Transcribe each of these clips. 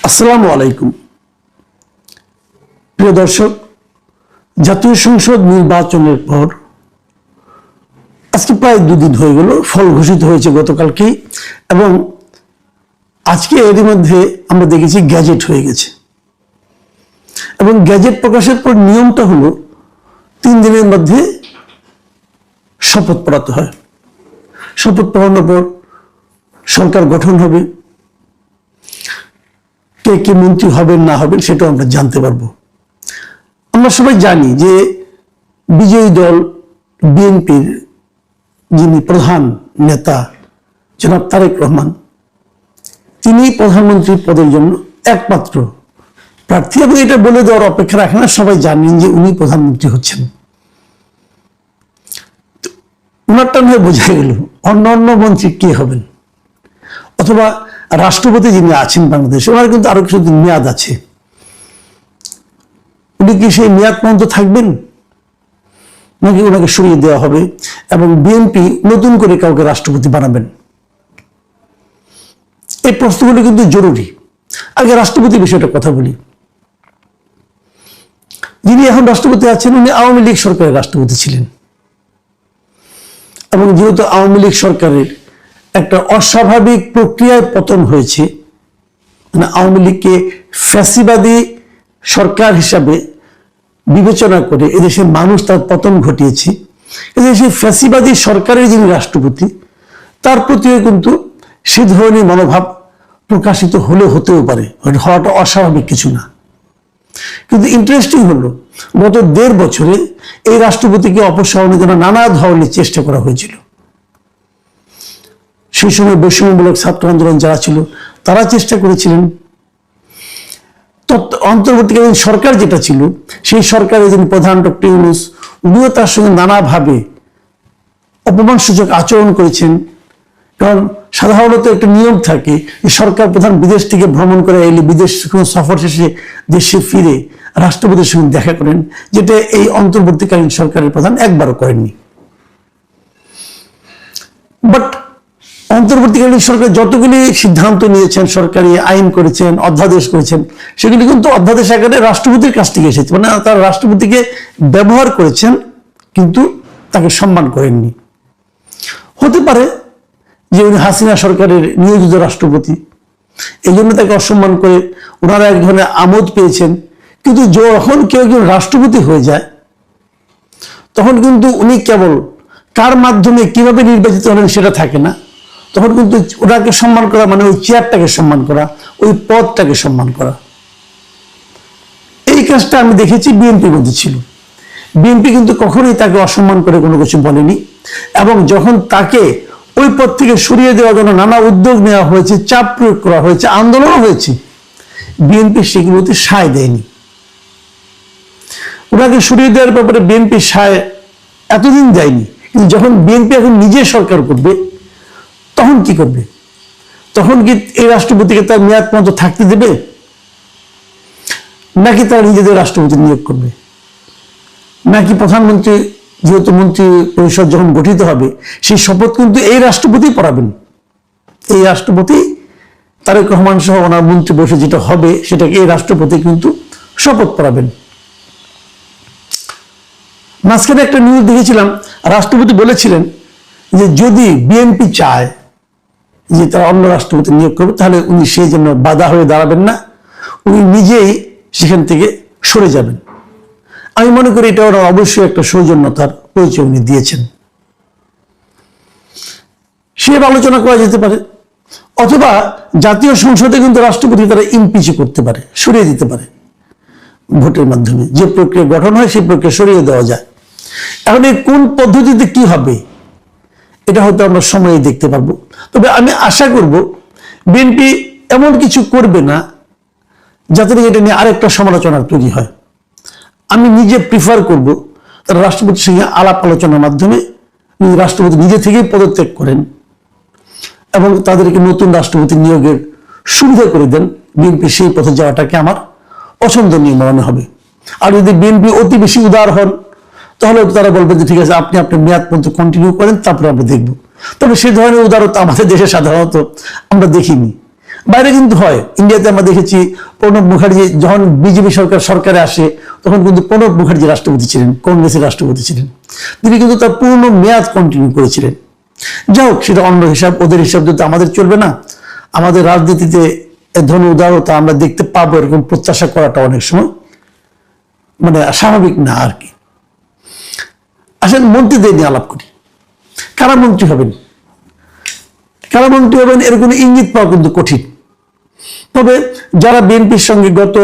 আসসালামু আলাইকুম প্রিয় দর্শক, জাতীয় সংসদ নির্বাচনের পর আজকে প্রায় দুদিন হয়ে গেল। ফল ঘোষিত হয়েছে গতকালকেই, এবং আজকে এরই মধ্যে আমরা দেখেছি গ্যাজেট হয়ে গেছে। এবং গ্যাজেট প্রকাশের পর নিয়মটা হলো 3 দিনের মধ্যে শপথ পড়াতে হয়। শপথ পড়ানোর পর সরকার গঠন হবে, কে কে মন্ত্রী হবেন না হবেন সেটাও আমরা জানতে পারবো। আমরা সবাই জানি যে বিজয়ী দল বিএনপির যিনি প্রধান নেতা জনাব তারেক রহমান, তিনি প্রধানমন্ত্রী পদের জন্য একমাত্র প্রার্থী, এবং এটা বলে দেওয়ার অপেক্ষা রাখে না, সবাই জানেন যে উনি প্রধানমন্ত্রী হচ্ছেন। উনারটা নয় বোঝা গেল, অন্য মন্ত্রী কে হবেন, অথবা রাষ্ট্রপতি যিনি আছেন বাংলাদেশে, ওনার কিন্তু আরো কিছুদিন মেয়াদ আছে। উনি কি সেই মেয়াদ পর্যন্ত থাকবেন, নাকি ওনাকে সরিয়ে দেওয়া হবে এবং বিএনপি নতুন করে কাউকে রাষ্ট্রপতি বানাবেন? এই প্রশ্নগুলি কিন্তু জরুরি। আগে রাষ্ট্রপতি বিষয়টা কথা বলি। যিনি এখন রাষ্ট্রপতি আছেন উনি আওয়ামী লীগ সরকারের রাষ্ট্রপতি ছিলেন, এবং যেহেতু আওয়ামী লীগ সরকারের একটা অস্বাভাবিক প্রক্রিয়ায় পতন হয়েছে, মানে আওয়ামী লীগকে ফ্যাসিবাদী সরকার হিসাবে বিবেচনা করে এদেশের মানুষ তার পতন ঘটিয়েছে, এদেশের ফ্যাসিবাদী সরকারের যিনি রাষ্ট্রপতি তার প্রতিও কিন্তু সে ধরনের মনোভাব প্রকাশিত হতেও পারে, হওয়াটা অস্বাভাবিক কিছু না। কিন্তু ইন্টারেস্টিং হলো, গত 1.5 বছরে এই রাষ্ট্রপতিকে অপসারণের জন্য নানা ধরনের চেষ্টা করা হয়েছিল। সেই সময় বৈষম্যমূলক ছাত্র আন্দোলন যারা ছিল তারা চেষ্টা করেছিলেন। অন্তর্বর্তীকালীন সরকার যেটা ছিল, সেই সরকারের যিনি প্রধান ডক্টর ইউনূস, উনিও তার সঙ্গে নানাভাবে অপমানসূচক আচরণ করেছেন। কারণ সাধারণত একটা নিয়ম থাকে যে সরকার প্রধান বিদেশ থেকে ভ্রমণ করে এলে, বিদেশ কোনো সফর শেষে দেশে ফিরে রাষ্ট্রপতির সঙ্গে দেখা করেন, যেটা এই অন্তর্বর্তীকালীন সরকারের প্রধান একবারও করেননি। বাট অন্তর্বর্তীকালীন সরকার যতগুলি সিদ্ধান্ত নিয়েছেন, সরকারি আইন করেছেন, অধ্যাদেশ করেছেন, সেগুলি কিন্তু অধ্যাদেশ আকারে রাষ্ট্রপতির কাছ থেকে এসেছে। মানে তারা রাষ্ট্রপতিকে ব্যবহার করেছেন, কিন্তু তাকে সম্মান করেননি। হতে পারে যে উনি হাসিনা সরকারের নিয়োজিত রাষ্ট্রপতি, এই জন্য তাকে অসম্মান করে ওনারা এক ধরনের আমোদ পেয়েছেন। কিন্তু যখন কেউ একজন রাষ্ট্রপতি হয়ে যায়, তখন কিন্তু উনি কেবল কার মাধ্যমে কিভাবে নির্বাচিত হলেন সেটা থাকে না, তখন কিন্তু ওটাকে সম্মান করা মানে ওই চেয়ারটাকে সম্মান করা, ওই পদটাকে সম্মান করা। এই কাজটা আমি দেখেছি বিএনপির মধ্যে ছিল। বিএনপি কিন্তু কখনোই তাকে অসম্মান করে কোনো কিছু বলেনি, এবং যখন তাকে ওই পদ থেকে সরিয়ে দেওয়ার জন্য নানা উদ্যোগ নেওয়া হয়েছে, চাপ প্রয়োগ করা হয়েছে, আন্দোলনও হয়েছে, বিএনপি সেগুলোতে সায় দেয়নি। ওনাকে সরিয়ে দেওয়ার ব্যাপারে বিএনপি সায় এতদিন দেয়নি। কিন্তু যখন বিএনপি এখন নিজে সরকার করবে, তখন কি করবে? তখন কি এই রাষ্ট্রপতিকে তার মেয়াদ পর্যন্ত থাকতে দেবে, নাকি তারা নিজেদের রাষ্ট্রপতি নিয়োগ করবে? নাকি প্রধানমন্ত্রী, যেহেতু মন্ত্রী পরিষদ যখন গঠিত হবে, সেই শপথ কিন্তু এই রাষ্ট্রপতি পড়াবেন। এই রাষ্ট্রপতি তারেক রহমান সহ ওনার মন্ত্রী পরিষদ যেটা হবে, সেটাকে এই রাষ্ট্রপতি কিন্তু শপথ পড়াবেন। মাঝখানে একটা নিউজ দেখেছিলাম, রাষ্ট্রপতি বলেছিলেন যে যদি বিএনপি চায় যে তারা অন্য রাষ্ট্রপতি নিয়োগ করবে, তাহলে উনি সেই জন্য বাধা হয়ে দাঁড়াবেন না, উনি নিজেই সেখান থেকে সরে যাবেন। আমি মনে করি এটা ওরা অবশ্যই একটা সৌজন্যতার পরিচয় উনি দিয়েছেন। সে আলোচনা করা যেতে পারে, অথবা জাতীয় সংসদে কিন্তু রাষ্ট্রপতি তারা ইমপিচ করতে পারে, সরিয়ে দিতে পারে ভোটের মাধ্যমে। যে প্রক্রিয়া গঠন হয় সেই প্রক্রিয়া সরিয়ে দেওয়া যায়। এখন এই কোন পদ্ধতিতে কি হবে এটা হয়তো আমরা সময়ে দেখতে পারবো। তবে আমি আশা করব বিএনপি এমন কিছু করবে না যাতে এটা নিয়ে আরেকটা সমালোচনা তৈরি হয়। আমি নিজে প্রিফার করব তারা রাষ্ট্রপতির সঙ্গে আলাপ আলোচনার মাধ্যমে রাষ্ট্রপতি নিজে থেকেই পদত্যাগ করেন এবং তাদেরকে নতুন রাষ্ট্রপতি নিয়োগের সুবিধা করে দেন। বিএনপি সেই পথে যাওয়াটাকে আমার পছন্দনীয় মনে হবে। আর যদি বিএনপি অতি বেশি উদার হন, তাহলে তারা বলবেন যে ঠিক আছে, আপনি আপনার মেয়াদ পর্যন্ত কন্টিনিউ করেন, তারপরে আমরা দেখব। তবে সেই ধরনের উদারতা আমাদের দেশে সাধারণত আমরা দেখিনি। বাইরে কিন্তু হয়। ইন্ডিয়াতে আমরা দেখেছি প্রণব মুখার্জি যখন বিজেপি সরকারে আসে, তখন কিন্তু প্রণব মুখার্জি রাষ্ট্রপতি ছিলেন, কংগ্রেসের রাষ্ট্রপতি ছিলেন। তিনি কিন্তু তার পূর্ণ মেয়াদ কন্টিনিউ করেছিলেন। যাই হোক, সেটা অন্য হিসাব, ওদের হিসাব যদি আমাদের চলবে না। আমাদের রাজনীতিতে এ ধরনের উদারতা আমরা দেখতে পাবো, এরকম প্রত্যাশা করাটা অনেক সময় মানে স্বাভাবিক না আর কি। আসেন মন্ত্রীদের নিয়ে আলাপ করি। কারা মন্ত্রী হবেন, কারা মন্ত্রী হবেন এর কোনো ইঙ্গিত পাওয়া কিন্তু কঠিন। তবে যারা বিএনপির সঙ্গে গত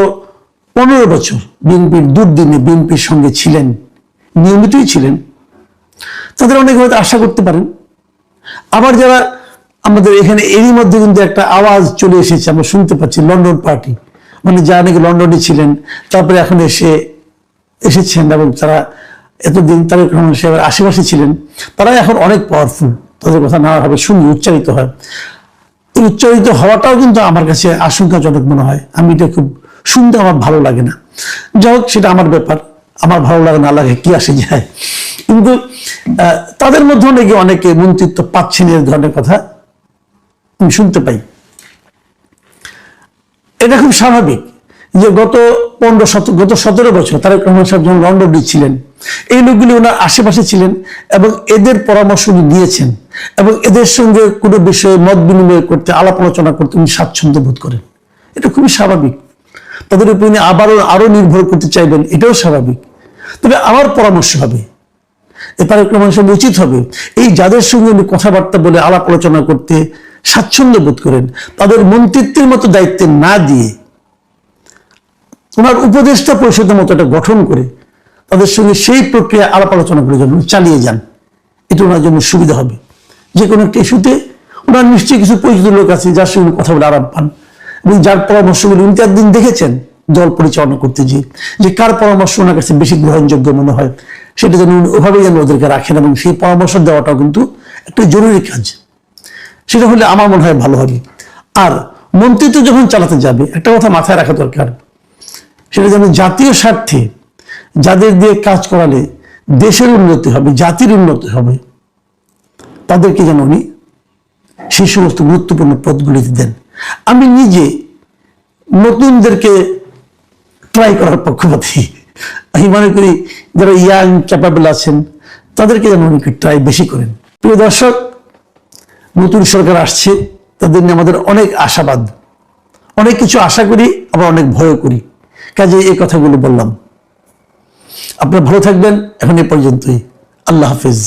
15 বছর বিএনপির দুর্দিনে বিএনপির সঙ্গে ছিলেন, নিয়মিতই ছিলেন, তাদের অনেক হয়তো আশা করতে পারেন। আবার যারা আমাদের এখানে এরই মধ্যে কিন্তু একটা আওয়াজ চলে এসেছে, আমরা শুনতে পাচ্ছি লন্ডন পার্টি, মানে যারা নাকি লন্ডনে ছিলেন তারপরে এখন এসেছেন এবং তারা এতদিন তারেক রহমান সাহেবের আশেপাশে ছিলেন, তারা এখন অনেক পাওয়ারফুল, তাদের কথা নানাভাবে শুনি, উচ্চারিত হয়। এই উচ্চারিত হওয়াটাও কিন্তু আমার কাছে আশঙ্কাজনক মনে হয়। আমি এটা খুব শুনতে আমার ভালো লাগে না। যাই হোক, সেটা আমার ব্যাপার, আমার ভালো লাগে না লাগে কি আসে যায়। কিন্তু তাদের মধ্যে অনেকে মন্ত্রিত্ব পাচ্ছেন, এর ধরনের কথা আমি শুনতে পাই। এটা খুব স্বাভাবিক যে গত 17 বছর তারেক রহমান সাহেব যখন লন্ডনে ছিলেন, এই লোকগুলি ওনার আশেপাশে ছিলেন এবং এদের পরামর্শ উনি নিয়েছেন এবং এদের সঙ্গে কোনো বিষয়ে মত বিনিময় করতে, আলাপ আলোচনা করতে উনি স্বাচ্ছন্দ্য বোধ করেন। এটা খুবই স্বাভাবিক। তাদের উপর উনি আরো নির্ভর করতে চাইবেন, এটাও স্বাভাবিক। তবে আমার পরামর্শ হবে, তারেক রহমান সাহেব উচিত হবে এই যাদের সঙ্গে উনি কথাবার্তা বলে আলাপ আলোচনা করতে স্বাচ্ছন্দ্য বোধ করেন, তাদের মন্ত্রিত্বের মতো দায়িত্বে না দিয়ে ওনার উপদেষ্টা পরিষদের মতো একটা গঠন করে তাদের সঙ্গে সেই প্রক্রিয়া আলাপ আলোচনা করে যেন চালিয়ে যান। এটা ওনার জন্য সুবিধা হবে। যে কোনো একটা ইস্যুতে ওনার নিশ্চয়ই কিছু পরিচিত লোক আছে যার সঙ্গে কথা বলে আরাম পান এবং যার পরামর্শগুলি উনি একদিন দেখেছেন দল পরিচালনা করতে গিয়ে, যে কার পরামর্শ ওনার কাছে বেশি গ্রহণযোগ্য মনে হয়, সেটা যেন ওভাবেই যেন ওদেরকে রাখেন এবং সেই পরামর্শ দেওয়াটাও কিন্তু একটা জরুরি কাজ। সেটা হলে আমার মনে হয় ভালো হবে। আর মন্ত্রিত্ব যখন চালাতে যাবে, একটা কথা মাথায় রাখা দরকার, সেটা যেন জাতীয় স্বার্থে যাদের দিয়ে কাজ করালে দেশের উন্নতি হবে, জাতির উন্নতি হবে, তাদেরকে যেন উনি সেই সমস্ত গুরুত্বপূর্ণ পদগুলিতে দেন। আমি নিজে নতুনদেরকে ট্রাই করার পক্ষপাতী। আমি মনে করি যারা ইয়াং ক্যাপাবল আছেন তাদেরকে যেন উনি ট্রাই বেশি করেন। প্রিয় দর্শক, নতুন সরকার আসছে, তাদের নিয়ে আমাদের অনেক আশাবাদ, অনেক কিছু আশা করি, আবার অনেক ভয় করি। কাজে এই কথাগুলো বললাম। আপনারা ভালো থাকবেন। এখন এ পর্যন্তই। আল্লাহ হাফেজ।